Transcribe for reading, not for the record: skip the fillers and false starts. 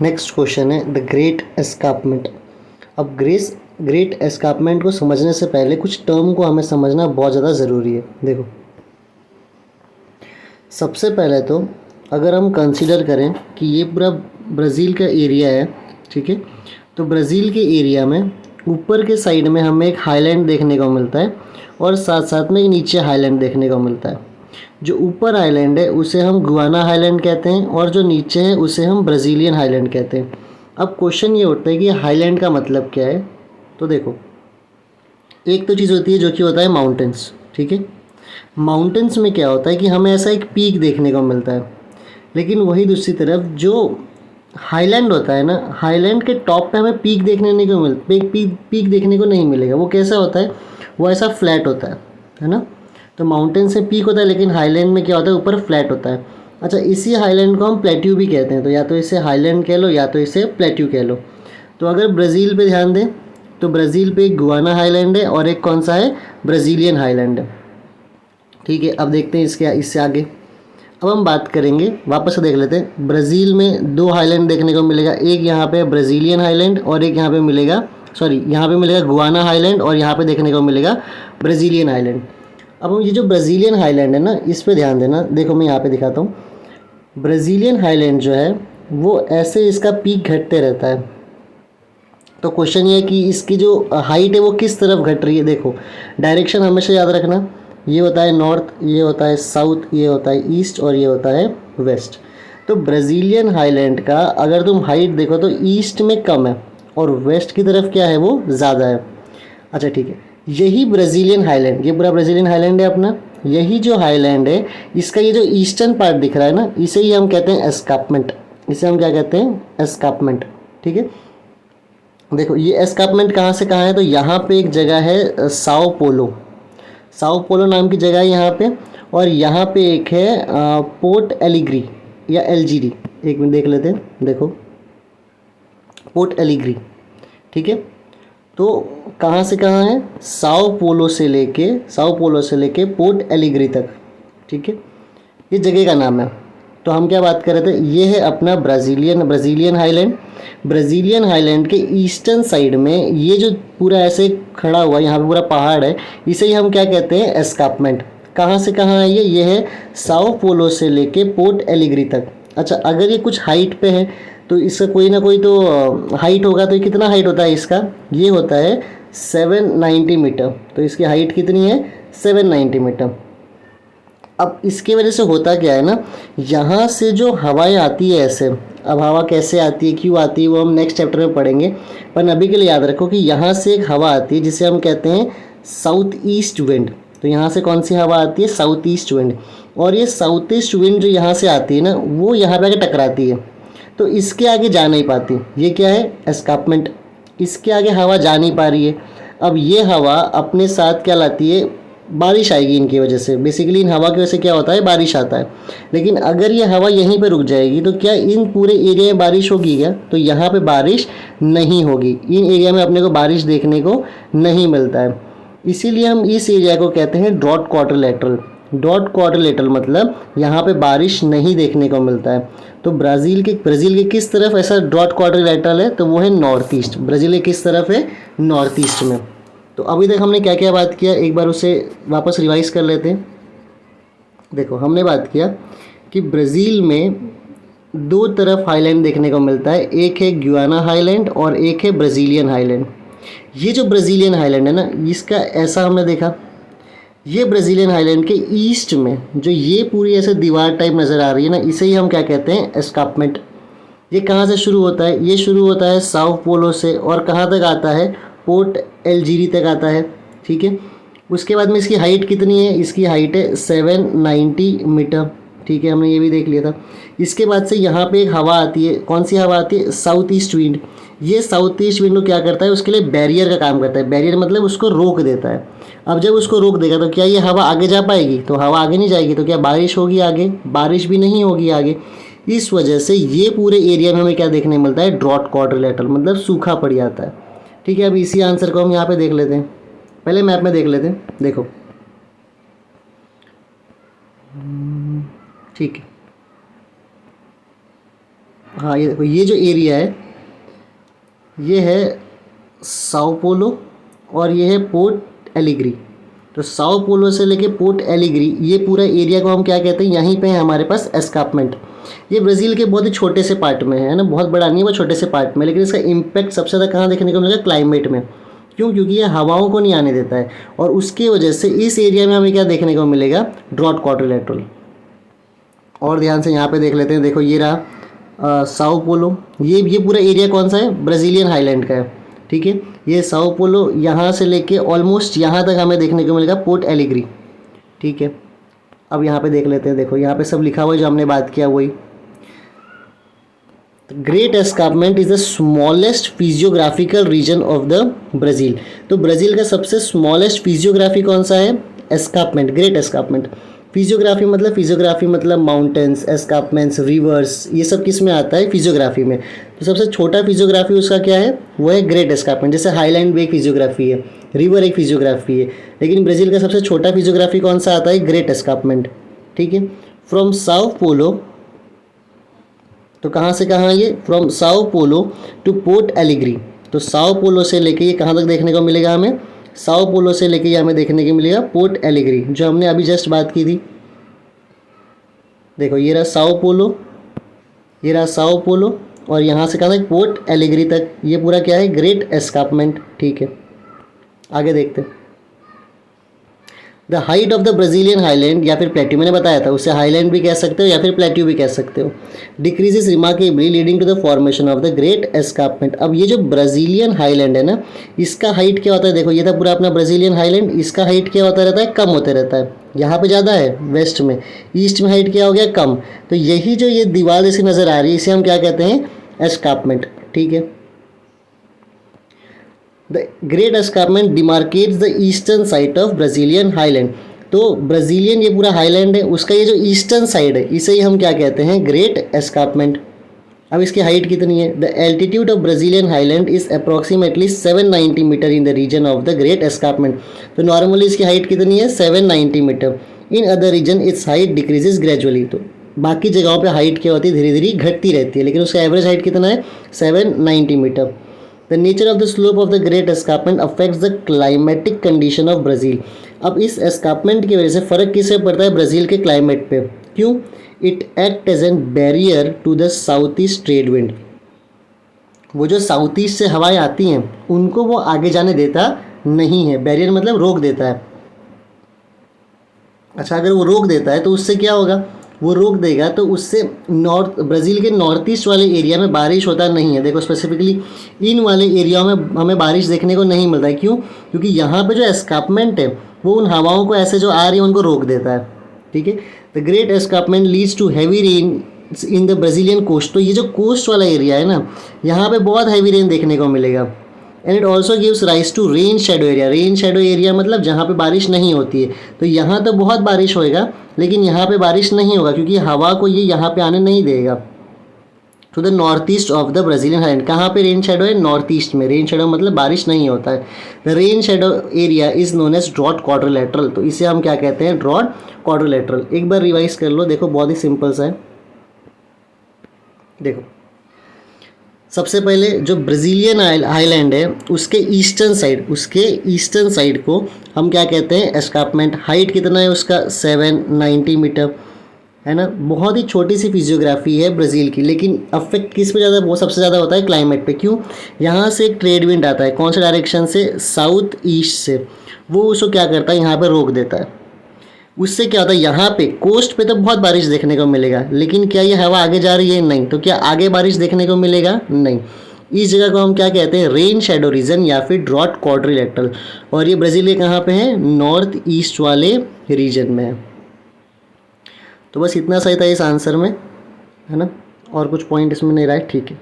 Next question है the great escarpment. अब great escarpment को समझने से पहले कुछ टर्म को हमें समझना बहुत ज़्यादा ज़रूरी है। देखो, सबसे पहले तो अगर हम कंसीडर करें कि ये पूरा ब्राज़ील का एरिया है, ठीक है, तो ब्राज़ील के एरिया में ऊपर के साइड में हमें एक हाईलैंड देखने को मिलता है और साथ साथ में एक नीचे हाईलैंड देखने को मिलता है। जो ऊपर हाईलैंड है उसे हम गुआना हाईलैंड कहते हैं और जो नीचे है उसे हम ब्राज़ीलियन हाईलैंड कहते हैं। अब क्वेश्चन ये उठता है कि हाईलैंड का मतलब क्या है। तो देखो, एक तो चीज़ होती है जो कि होता है माउंटेन्स, ठीक है। माउंटेन्स में क्या होता है कि हमें ऐसा एक पीक देखने को मिलता है, लेकिन वही दूसरी तरफ जो हाईलैंड होता है ना, हाईलैंड के टॉप पे हमें पीक देखने नहीं को पीक देखने को नहीं मिलेगा। वो कैसा होता है, वो ऐसा फ्लैट होता है ना। तो माउंटेन से पीक होता है, लेकिन हाईलैंड में क्या होता है, ऊपर फ्लैट होता है। अच्छा, इसी हाईलैंड को हम प्लेट्यू भी कहते हैं। तो या तो इसे हाईलैंड कह लो या तो इसे प्लेट्यू कह लो। तो अगर ब्राज़ील पे ध्यान दें तो ब्राज़ील पे एक गुआना हाईलैंड है और एक कौन सा है, ब्राज़ीलियन हाईलैंड है, ठीक है। अब देखते हैं इससे आगे। अब हम बात करेंगे, वापस से देख लेते हैं। ब्राज़ील में दो हाईलैंड देखने को मिलेगा, एक यहाँ पे ब्राज़ीलियन हाईलैंड और एक यहाँ पे मिलेगा, यहाँ पे मिलेगा गुआना हाईलैंड और यहाँ पे देखने को मिलेगा ब्राज़ीलियन हाईलैंड। अब हम ये जो ब्राज़ीलियन हाईलैंड है ना, इस पे ध्यान देना। देखो, मैं यहाँ पे दिखाता हूँ। ब्राज़ीलियन हाईलैंड जो है वो ऐसे इसका पीक घटते रहता है। तो क्वेश्चन ये है कि इसकी जो हाइट है वो किस तरफ घट रही है। देखो, डायरेक्शन हमेशा याद रखना, ये होता है नॉर्थ, ये होता है साउथ, ये होता है ईस्ट और ये होता है वेस्ट। तो ब्राज़ीलियन हाईलैंड का अगर तुम हाइट देखो तो ईस्ट में कम है और वेस्ट की तरफ क्या है, वो ज़्यादा है। अच्छा, ठीक है। यही ब्राज़ीलियन हाईलैंड, ये पूरा ब्राज़ीलियन हाईलैंड है अपना। यही जो हाईलैंड है, इसका ये जो ईस्टर्न पार्ट दिख रहा है ना, इसे ही हम कहते हैं एस्कार्पमेंट। इसे हम क्या कहते हैं, एस्कार्पमेंट, ठीक है। देखो, ये एस्कार्पमेंट कहाँ से कहाँ है, तो यहाँ पे एक जगह है साओ पोलो। साओ पोलो नाम की जगह है यहाँ पे। और यहाँ पे एक है पोर्ट एलिग्री या एलजीरी। एक मिनट देख लेते हैं। देखो, पोर्ट एलिग्री, ठीक है। तो कहाँ से कहाँ है, साओ पोलो से लेके पोर्ट एलिग्री तक, ठीक है। ये जगह का नाम है। तो हम क्या बात कर रहे थे, ये है अपना ब्राज़ीलियन हाईलैंड। ब्राज़ीलियन हाईलैंड के ईस्टर्न साइड में ये जो पूरा ऐसे खड़ा हुआ, यहाँ पे पूरा पहाड़ है, इसे ही हम क्या कहते हैं, एस्कार्पमेंट। कहाँ से कहाँ है ये है साओ पोलो से लेके पोर्ट एलिग्री तक। अच्छा, अगर ये कुछ हाइट पे है तो इसका कोई ना कोई तो हाइट होगा। तो ये कितना हाइट होता है इसका, ये होता है 790 मीटर। तो इसकी हाइट कितनी है, 790 मीटर। अब इसके वजह से होता क्या है ना, यहाँ से जो हवाएं आती है ऐसे, अब हवा कैसे आती है, क्यों आती है, वो हम नेक्स्ट चैप्टर में पढ़ेंगे। पर अभी के लिए याद रखो कि यहाँ से एक हवा आती है जिसे हम कहते हैं साउथ ईस्ट विंड। तो यहाँ से कौन सी हवा आती है, साउथ ईस्ट विंड। और ये साउथ ईस्ट विंड जो यहाँ से आती है ना, वो यहाँ पे आके टकराती है। तो इसके आगे जा नहीं पाती। ये क्या है, एस्कार्पमेंट। इसके आगे हवा जा नहीं पा रही है। अब ये हवा अपने साथ क्या लाती है, बारिश आएगी इनकी वजह से। बेसिकली इन हवा की वजह से क्या होता है, बारिश आता है। लेकिन अगर ये हवा यहीं पे रुक जाएगी तो क्या इन पूरे एरिया में बारिश होगी क्या, तो यहाँ पे बारिश नहीं होगी। इन एरिया में अपने को बारिश देखने को नहीं मिलता है। इसीलिए हम इस एरिया को कहते हैं डॉट क्वाड्रिलेटरल। डॉट क्वाड्रिलेटरल मतलब यहाँ पे बारिश नहीं देखने को मिलता है। तो ब्राज़ील के किस तरफ ऐसा डॉट क्वाड्रिलेटरल है, तो वो है नॉर्थ ईस्ट। ब्राज़ील के किस तरफ है, नॉर्थ ईस्ट में। तो अभी तक हमने क्या क्या बात किया, एक बार उसे वापस रिवाइज कर लेते हैं। देखो, हमने बात किया कि ब्राज़ील में दो तरफ हाईलैंड देखने को मिलता है, एक है गुआना हाईलैंड और एक है ब्राज़ीलियन हाईलैंड। ये जो ब्राज़ीलियन हाईलैंड है ना, इसका ऐसा हमने देखा, ये ब्राज़ीलियन हाईलैंड के ईस्ट में जो ये पूरी ऐसे दीवार टाइप नज़र आ रही है ना, इसे ही हम क्या कहते हैं, एस्कार्पमेंट। ये कहाँ से शुरू होता है, ये शुरू होता है साओ पोलो से और कहाँ तक आता है, पोर्ट एलजीरी तक आता है, ठीक है। उसके बाद में इसकी हाइट कितनी है, इसकी हाइट है 790 मीटर, ठीक है। हमने ये भी देख लिया था। इसके बाद से यहाँ पे एक हवा आती है, कौन सी हवा आती है, साउथ ईस्ट विंड। ये साउथ ईस्ट विंड को क्या करता है, उसके लिए बैरियर का काम करता है। बैरियर मतलब उसको रोक देता है। अब जब उसको रोक देगा तो क्या ये हवा आगे जा पाएगी, तो हवा आगे नहीं जाएगी। तो क्या बारिश होगी आगे, बारिश भी नहीं होगी आगे। इस वजह से ये पूरे एरिया में हमें क्या देखने मिलता है, ड्रॉट क्वाड्रिलेटरल मतलब सूखा पड़ जाता है, ठीक है। अब इसी आंसर को हम यहाँ पे देख लेते हैं, पहले मैप में देख लेते हैं। देखो, ठीक है, हाँ ये देखो, ये जो एरिया है ये है साओ पोलो और ये है पोर्ट एलिग्री। तो साओ पोलो से लेके पोर्ट एलिग्री ये पूरा एरिया को हम क्या कहते हैं, यहीं पे है हमारे पास एस्कार्पमेंट। ये ब्राज़ील के बहुत ही छोटे से पार्ट में है ना, बहुत बड़ा नहीं है, बहुत छोटे से पार्ट में, लेकिन इसका इम्पैक्ट सबसे ज़्यादा कहाँ देखने को मिलेगा, क्लाइमेट में। क्यों? क्योंकि ये हवाओं को नहीं आने देता है और उसकी वजह से इस एरिया में हमें क्या देखने को मिलेगा, ड्रॉट क्वाड्रिलेटरल। और ध्यान से यहाँ पे देख लेते हैं, देखो ये रहा साओ पोलो, ये पूरा एरिया कौन सा है, ब्राज़ीलियन हाईलैंड का है, ठीक है। ये साओ पोलो यहाँ से लेके ऑलमोस्ट यहाँ तक हमें देखने को मिलेगा पोर्ट एलिग्री, ठीक है। अब यहाँ पे देख लेते हैं, देखो यहाँ पे सब लिखा हुआ है जो हमने बात किया वही। Great escarpment is the smallest physiographical region of the Brazil. तो ब्राज़ील का सबसे स्मॉलेस्ट फिजियोग्राफी कौन सा है, एस्कार्पमेंट, ग्रेट एस्कार्पमेंट। फिजियोग्राफी मतलब माउंटेन्स, एस्कार्पमेंट्स, रिवर्स, ये सब किस में आता है, फिजियोग्राफी में। तो सबसे छोटा फिजियोग्राफी उसका क्या है, वो है ग्रेट एस्कार्पमेंट। जैसे हाईलैंड भी एक फिजियोग्राफी है, रिवर एक फिजियोग्राफी है, लेकिन ब्राज़ील का सबसे छोटा फिजियोग्राफी कौन सा आता है, ग्रेट एस्कार्पमेंट, ठीक है। फ्रॉम साओ पोलो, तो कहाँ से कहाँ ये, from Sao Paulo two port allegory. तो साओ पोलो से लेके ये कहाँ तक देखने को मिलेगा हमें, साओ पोलो से लेके ये हमें देखने को मिलेगा पोर्ट एलिग्री, जो हमने अभी जस्ट बात की थी। देखो ये रहा साओ पोलो, ये रहा साओ पोलो, और यहाँ से कहाँ तक, पोर्ट एलिग्री तक, ये पूरा क्या है, ग्रेट एस्कार्पमेंट, ठीक है। आगे देखते हैं। The height of the Brazilian highland, या फिर प्लेट्यू, मैंने बताया था उसे हाईलैंड भी कह सकते हो या फिर प्लेट्यू भी कह सकते हो, decreases remarkably leading to the formation of the great escarpment. अब ये जो ब्राज़ीलियन हाईलैंड है ना, इसका हाइट क्या होता है, देखो ये था पूरा अपना ब्राज़ीलियन हाईलैंड, इसका हाइट क्या होता रहता है, कम होते रहता है। यहाँ पे ज़्यादा है वेस्ट में, ईस्ट में हाइट क्या हो गया, कम। तो यही जो ये दीवार जैसी नज़र आ रही है, इसे हम क्या कहते हैं, एस्कार्पमेंट, ठीक है। The great escarpment demarcates the eastern side of Brazilian highland. तो ब्राज़ीलियन ये पूरा हाईलैंड है, उसका ये जो ईस्टर्न साइड है, इसे ही हम क्या कहते हैं, ग्रेट एस्कार्पमेंट। अब इसकी हाइट कितनी है, the altitude of Brazilian highland is approximately 790 metre in the region of the great escarpment. तो नॉर्मली इसकी हाइट कितनी है, 790 metre. In other region its height decreases gradually. तो बाकी जगहों पे हाइट क्या होती है, धीरे धीरे घटती रहती है, लेकिन उसका एवरेज हाइट कितना है, 790 metre. The nature of the slope of the great escarpment affects the climatic condition of Brazil. अब इस एस्कार्पमेंट की वजह से फ़र्क किससे पड़ता है, ब्राज़ील के क्लाइमेट पे। क्यों, it act as an barrier to the south east trade wind. वो जो साउथ ईस्ट से हवाएं आती हैं उनको वो आगे जाने देता नहीं है, बैरियर मतलब रोक देता है। अच्छा, अगर वो रोक देता है तो उससे क्या होगा, वो रोक देगा तो उससे ब्राज़ील के नॉर्थ ईस्ट वाले एरिया में बारिश होता नहीं है। देखो स्पेसिफिकली इन वाले एरियाओं में हमें बारिश देखने को नहीं मिलता है। क्यों, क्योंकि यहाँ पे जो एस्कार्पमेंट है वो उन हवाओं को ऐसे जो आ रही है उनको रोक देता है, ठीक है। The great escarpment leads to heavy rain in the Brazilian coast. तो ये जो कोस्ट वाला एरिया है ना, यहाँ पे बहुत हैवी रेन देखने को मिलेगा। And it also gives rise to rain shadow area. Rain shadow area मतलब जहाँ पे बारिश नहीं होती है। तो यहाँ तो बहुत बारिश होएगा, लेकिन यहाँ पे बारिश नहीं होगा क्योंकि हवा को ये यहाँ पे आने नहीं देगा। To the north east of the Brazilian highland, कहाँ पे रेन शेडो है, नॉर्थ ईस्ट में। रेन शेडो मतलब बारिश नहीं होता है। The rain shadow area is known as drought quadrilateral. तो इसे हम क्या कहते हैं, ड्रॉट क्वाड्रिलेटरल। एक बार रिवाइज कर लो, देखो बहुत ही सिंपल सा है। देखो सबसे पहले जो ब्राज़ीलियन हाईलैंड है उसके ईस्टर्न साइड को हम क्या कहते हैं, एस्कार्पमेंट। हाइट कितना है उसका, 790 मीटर, है ना। बहुत ही छोटी सी फिजियोग्राफी है ब्राज़ील की, लेकिन अफेक्ट किस पे ज़्यादा, वो सबसे ज़्यादा होता है क्लाइमेट पे। क्यों, यहाँ से एक ट्रेड विंड आता है, कौन से डायरेक्शन से, साउथ ईस्ट से। वो उसको क्या करता है, यहाँ पर रोक देता है। उससे क्या होता है, यहाँ पे कोस्ट पे तो बहुत बारिश देखने को मिलेगा, लेकिन क्या ये हवा आगे जा रही है, नहीं। तो क्या आगे बारिश देखने को मिलेगा, नहीं। इस जगह को हम क्या कहते हैं, रेन शेडो रीजन या फिर ड्रॉट क्वाड्रिलेटरल। और ये ब्राज़ील के कहाँ पे है, नॉर्थ ईस्ट वाले रीजन में है। तो बस इतना सही था इस आंसर में, है ना। और कुछ पॉइंट इसमें नहीं रहा है, ठीक है।